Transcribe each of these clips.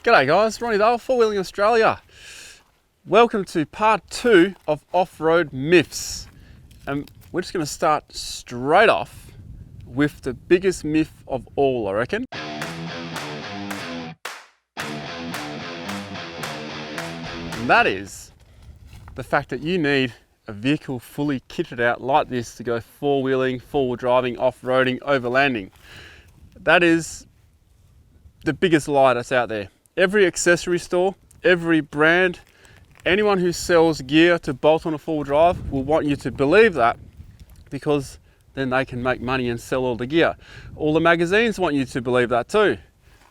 G'day guys, Ronny Dahl, Four Wheeling Australia. Welcome to part 2 of off-road myths. And we're just going to start straight off with the biggest myth of all, I reckon. And that is the fact that you need a vehicle fully kitted out like this to go four-wheeling, four-wheel driving, off-roading, overlanding. That is the biggest lie that's out there. Every accessory store, every brand, anyone who sells gear to bolt on a four-wheel drive will want you to believe that, because then they can make money and sell all the gear. All the magazines want you to believe that too,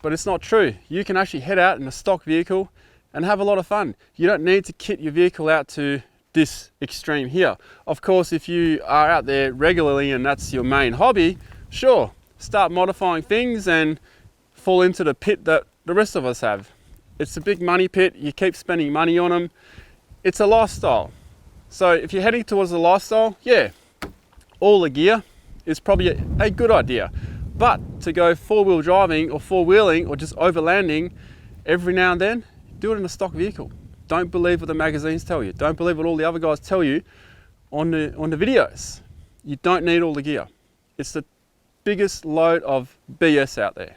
but it's not true. You can actually head out in a stock vehicle and have a lot of fun. You don't need to kit your vehicle out to this extreme here. Of course, if you are out there regularly and that's your main hobby, sure, start modifying things and fall into the pit that the rest of us have. It's a big money pit. You keep spending money on them. It's a lifestyle. So if you're heading towards a lifestyle, yeah, all the gear is probably a good idea. But to go four-wheel driving or four-wheeling or just overlanding every now and then, do it in a stock vehicle. Don't believe what the magazines tell you. Don't believe what all the other guys tell you on the videos. You don't need all the gear. It's the biggest load of BS out there.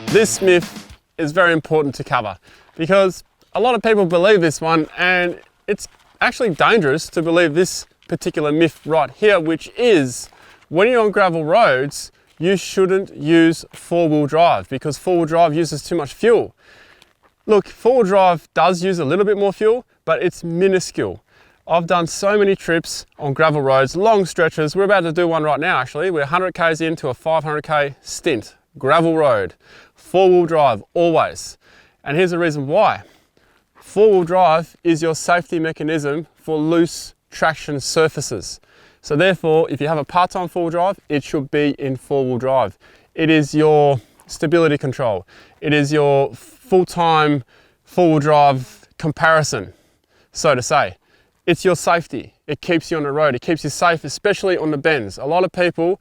This myth is very important to cover because a lot of people believe this one, and it's actually dangerous to believe this particular myth right here, which is when you're on gravel roads, you shouldn't use four-wheel drive because four-wheel drive uses too much fuel. Look, four-wheel drive does use a little bit more fuel, but it's minuscule. I've done so many trips on gravel roads, long stretches. We're about to do one right now actually. We're 100 k's into a 500k stint, gravel road. Four-wheel drive, always. And here's the reason why. Four-wheel drive is your safety mechanism for loose traction surfaces. So therefore, if you have a part-time four-wheel drive, it should be in four-wheel drive. It is your stability control. It is your full-time four-wheel drive comparison, so to say. It's your safety. It keeps you on the road. It keeps you safe, especially on the bends. A lot of people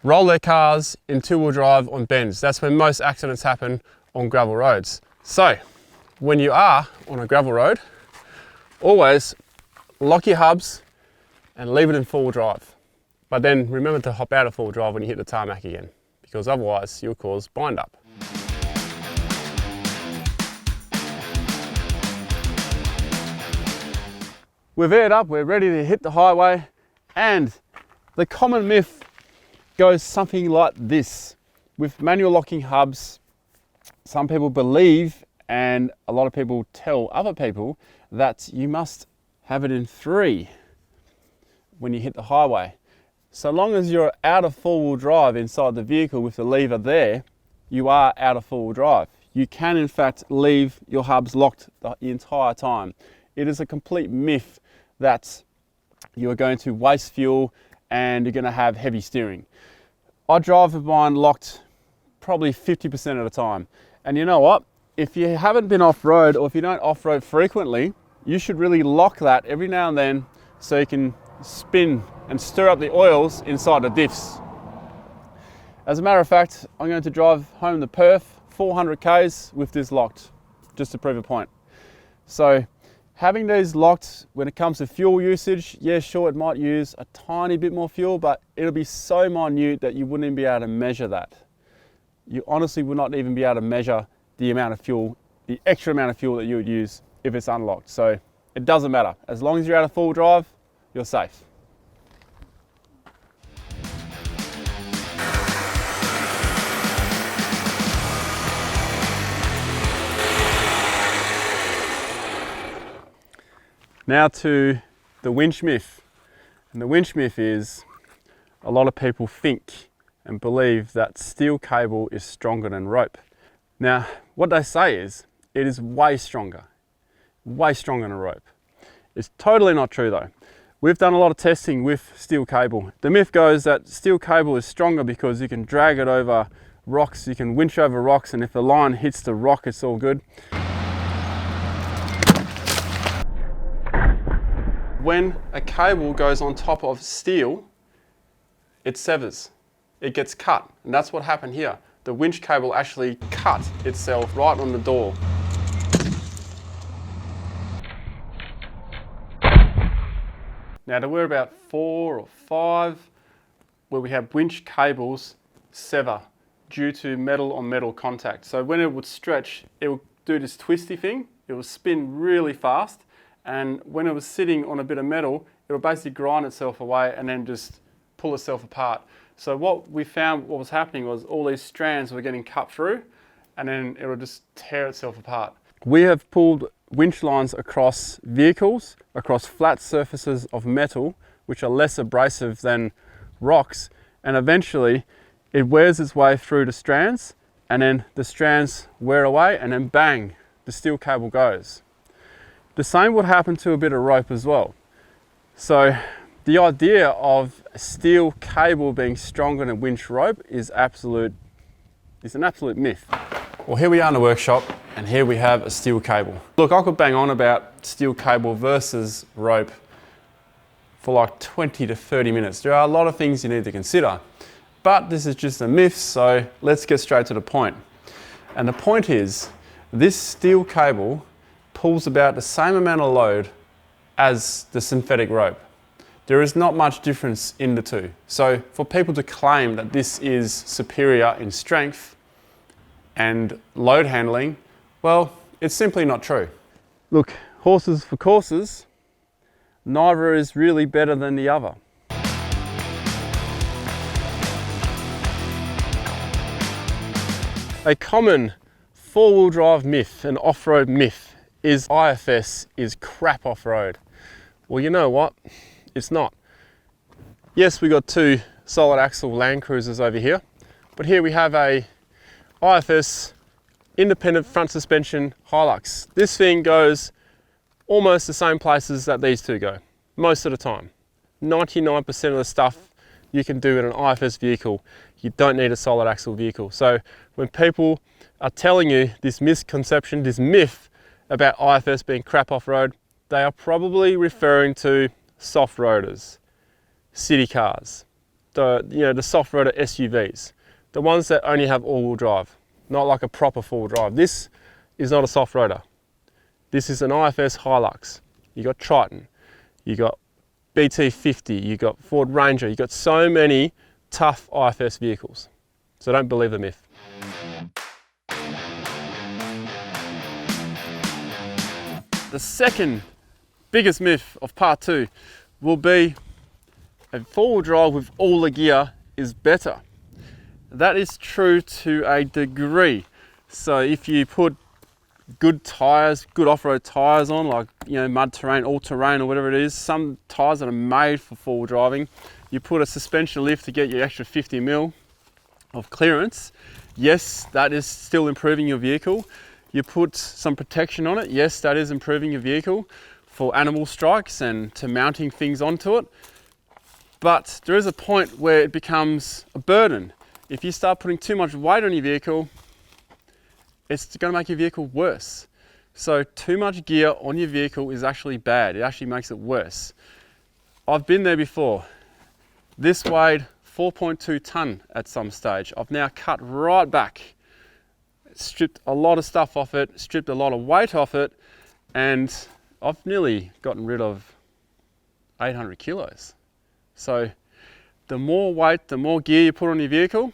roll their cars in two-wheel drive on bends. That's when most accidents happen on gravel roads. So when you are on a gravel road, always lock your hubs and leave it in four-wheel drive. But then remember to hop out of four-wheel drive when you hit the tarmac again, because otherwise you'll cause bind up. We've aired up, we're ready to hit the highway, and the common myth goes something like this. With manual locking hubs, some people believe, and a lot of people tell other people, that you must have it in 3 when you hit the highway. So long as you're out of four-wheel drive inside the vehicle with the lever there, you are out of four-wheel drive. You can in fact leave your hubs locked the entire time. It is a complete myth that you are going to waste fuel and you're going to have heavy steering. I drive with mine locked probably 50% of the time. And you know what? If you haven't been off-road, or if you don't off-road frequently, you should really lock that every now and then so you can spin and stir up the oils inside the diffs. As a matter of fact, I'm going to drive home to Perth 400 k's with this locked, just to prove a point. So having these locked when it comes to fuel usage, yeah, sure, it might use a tiny bit more fuel, but it'll be so minute that you wouldn't even be able to measure that. You honestly would not even be able to measure the amount of fuel, the extra amount of fuel that you would use if it's unlocked. So it doesn't matter. As long as you're out of full drive, you're safe. Now to the winch myth. And the winch myth is a lot of people think and believe that steel cable is stronger than rope. Now, what they say is it is way stronger than a rope. It's totally not true though. We've done a lot of testing with steel cable. The myth goes that steel cable is stronger because you can drag it over rocks, you can winch over rocks, and if the line hits the rock, it's all good. When a cable goes on top of steel, it severs. it gets cut. And that's what happened here. The winch cable actually cut itself right on the door. Now there were about 4 or 5 where we have winch cables sever due to metal on metal contact. So when it would stretch, it would do this twisty thing. It would spin really fast, and when it was sitting on a bit of metal, it would basically grind itself away and then just pull itself apart. So what we found, what was happening was all these strands were getting cut through, and then it would just tear itself apart. We have pulled winch lines across vehicles, across flat surfaces of metal, which are less abrasive than rocks, and eventually it wears its way through the strands, and then the strands wear away, and then bang, the steel cable goes. The same would happen to a bit of rope as well. So the idea of a steel cable being stronger than winch rope is an absolute myth. Well, here we are in the workshop, and here we have a steel cable. Look, I could bang on about steel cable versus rope for like 20 to 30 minutes. There are a lot of things you need to consider, but this is just a myth, so let's get straight to the point. And the point is, this steel cable pulls about the same amount of load as the synthetic rope. There is not much difference in the two. So for people to claim that this is superior in strength and load handling, well, it's simply not true. Look, horses for courses, neither is really better than the other. A common four-wheel drive myth, an off-road myth, is IFS is crap off-road. Well, you know what? It's not. Yes, we got 2 solid axle Land Cruisers over here, but here we have a IFS independent front suspension Hilux. This thing goes almost the same places that these two go, most of the time. 99% of the stuff you can do in an IFS vehicle, you don't need a solid axle vehicle. So when people are telling you this misconception, this myth about IFS being crap off-road, they are probably referring to soft roaders, city cars, the soft roader SUVs, the ones that only have all-wheel drive, not like a proper four-wheel drive. This is not a soft roader. This is an IFS Hilux. You got Triton, you got BT50, you got Ford Ranger, you got so many tough IFS vehicles. So don't believe the myth. The second biggest myth of part 2 will be a four-wheel drive with all the gear is better. That is true to a degree. So if you put good tires, good off-road tires on, like mud terrain, all terrain, or whatever it is, some tires that are made for four-wheel driving, you put a suspension lift to get your extra 50 mil of clearance. Yes, that is still improving your vehicle. You put some protection on it. Yes, that is improving your vehicle for animal strikes and to mounting things onto it. But there is a point where it becomes a burden. If you start putting too much weight on your vehicle, it's going to make your vehicle worse. So too much gear on your vehicle is actually bad. It actually makes it worse. I've been there before. This weighed 4.2 tonne at some stage. I've now cut right back, stripped a lot of stuff off it, stripped a lot of weight off it, and I've nearly gotten rid of 800 kilos. So the more weight, the more gear you put on your vehicle,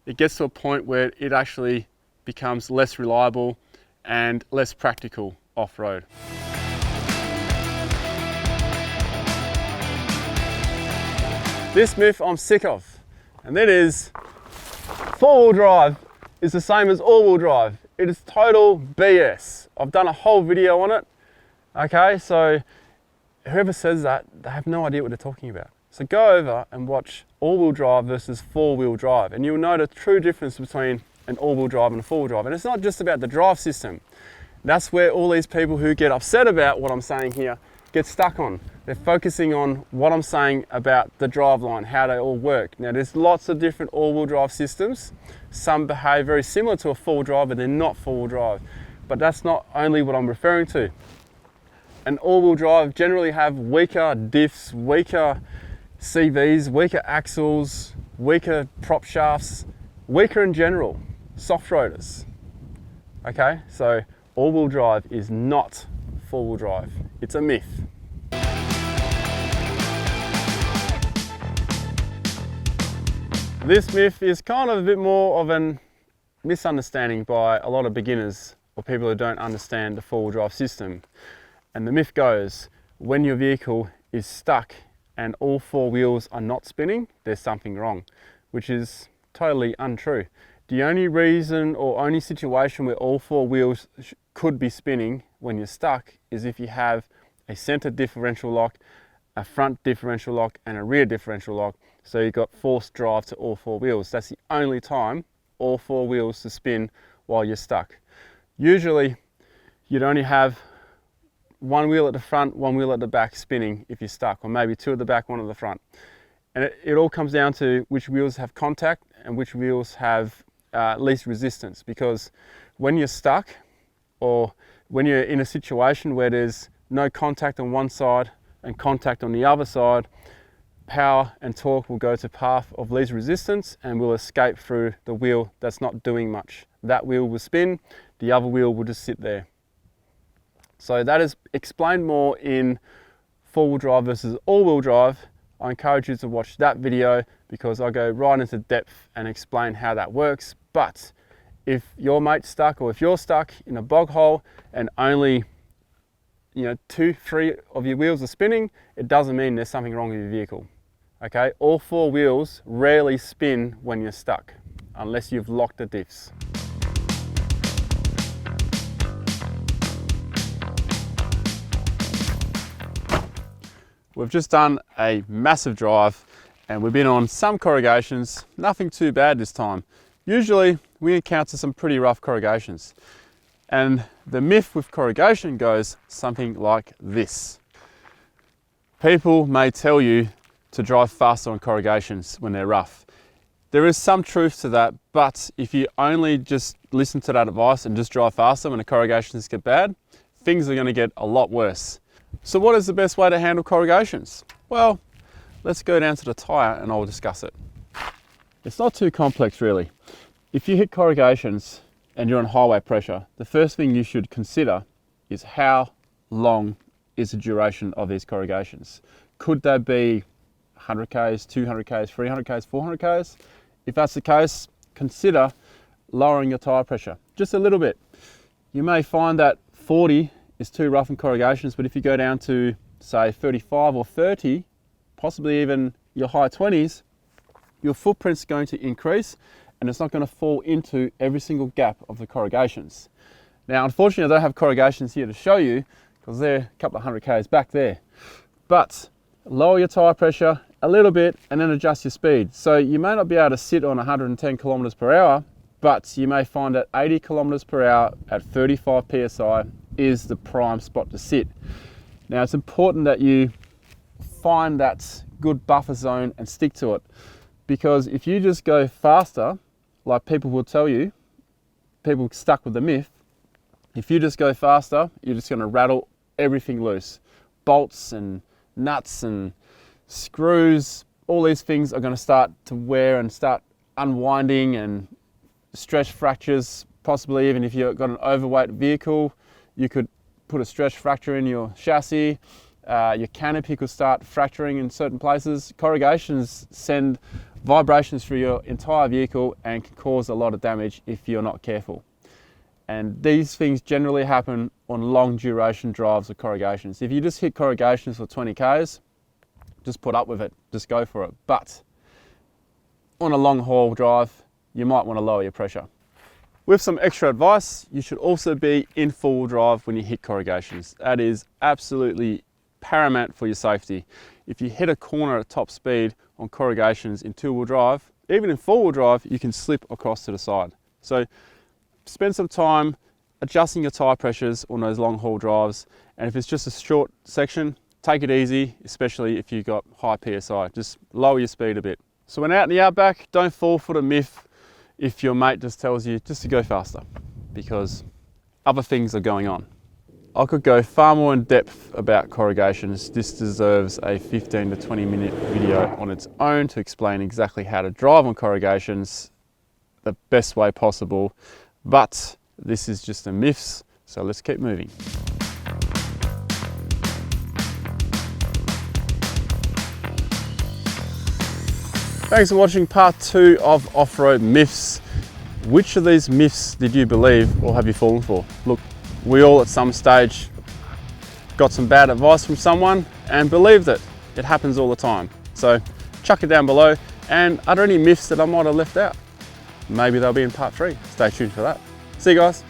it gets to a point where it actually becomes less reliable and less practical off-road. This myth I'm sick of, and that is four-wheel drive is the same as all-wheel drive. It is total BS. I've done a whole video on it. Okay, so whoever says that, they have no idea what they're talking about. So go over and watch all-wheel drive versus four-wheel drive, and you'll know the true difference between an all-wheel drive and a four-wheel drive. And it's not just about the drive system. That's where all these people who get upset about what I'm saying here get stuck on. They're focusing on what I'm saying about the drive line, how they all work. Now there's lots of different all-wheel drive systems. Some behave very similar to a four-wheel drive, but they're not four-wheel drive. But that's not only what I'm referring to. An all-wheel drive generally have weaker diffs, weaker CVs, weaker axles, weaker prop shafts, weaker in general, soft rotors. Okay, so all-wheel drive is not four-wheel drive. It's a myth. This myth is kind of a bit more of a misunderstanding by a lot of beginners or people who don't understand the four-wheel drive system. And the myth goes, when your vehicle is stuck and all four wheels are not spinning, there's something wrong, which is totally untrue. The only reason or only situation where all four wheels could be spinning when you're stuck is if you have a center differential lock, a front differential lock, and a rear differential lock. So you've got forced drive to all four wheels. That's the only time all four wheels to spin while you're stuck. Usually you'd only have one wheel at the front, one wheel at the back spinning if you're stuck, or maybe two at the back, one at the front. And it all comes down to which wheels have contact and which wheels have least resistance. Because when you're stuck, or when you're in a situation where there's no contact on one side and contact on the other side, power and torque will go to path of least resistance and will escape through the wheel that's not doing much. That wheel will spin, the other wheel will just sit there. So that is explained more in four-wheel drive versus all-wheel drive. I encourage you to watch that video because I go right into depth and explain how that works. But if your mate's stuck, or if you're stuck in a bog hole and only 2-3 of your wheels are spinning, it doesn't mean there's something wrong with your vehicle. Okay, all four wheels rarely spin when you're stuck, unless you've locked the diffs. We've just done a massive drive and we've been on some corrugations, nothing too bad this time. Usually we encounter some pretty rough corrugations. And the myth with corrugation goes something like this. People may tell you to drive faster on corrugations when they're rough. There is some truth to that, but if you only just listen to that advice and just drive faster when the corrugations get bad, things are going to get a lot worse. So what is the best way to handle corrugations? Well, let's go down to the tyre and I'll discuss it. It's not too complex really. If you hit corrugations and you're on highway pressure, the first thing you should consider is how long is the duration of these corrugations. Could they be 100 k's, 200 k's, 300 k's, 400 k's? If that's the case, consider lowering your tyre pressure just a little bit. You may find that 40 is too rough in corrugations, but if you go down to say 35 or 30, possibly even your high 20s, your footprint's going to increase and it's not going to fall into every single gap of the corrugations. Now, unfortunately, I don't have corrugations here to show you because they're a couple of 100 k's back there. But lower your tyre pressure a little bit and then adjust your speed. So you may not be able to sit on 110 kilometers per hour, but you may find that 80 kilometers per hour at 35 psi is the prime spot to sit. Now, it's important that you find that good buffer zone and stick to it, because if you just go faster, like people will tell you, people stuck with the myth, if you just go faster, you're just going to rattle everything loose. Bolts and nuts and screws, all these things are going to start to wear and start unwinding and stretch fractures. Possibly even if you've got an overweight vehicle, you could put a stretch fracture in your chassis. Your canopy could start fracturing in certain places. Corrugations send vibrations through your entire vehicle and can cause a lot of damage if you're not careful. And these things generally happen on long duration drives of corrugations. If you just hit corrugations for 20 k's, just put up with it, just go for it. But on a long haul drive, you might want to lower your pressure. With some extra advice, you should also be in four-wheel drive when you hit corrugations. That is absolutely paramount for your safety. If you hit a corner at top speed on corrugations in two-wheel drive, even in four-wheel drive, you can slip across to the side. So spend some time adjusting your tyre pressures on those long haul drives. And if it's just a short section, take it easy, especially if you've got high PSI. Just lower your speed a bit. So when out in the outback, don't fall for the myth if your mate just tells you just to go faster, because other things are going on. I could go far more in depth about corrugations. This deserves a 15 to 20 minute video on its own to explain exactly how to drive on corrugations the best way possible. But this is just a myths, so let's keep moving. Thanks for watching part 2 of Off-Road Myths. Which of these myths did you believe or have you fallen for? Look, we all at some stage got some bad advice from someone and believed it. It happens all the time. So chuck it down below, and are there any myths that I might have left out? Maybe they'll be in part 3. Stay tuned for that. See you guys.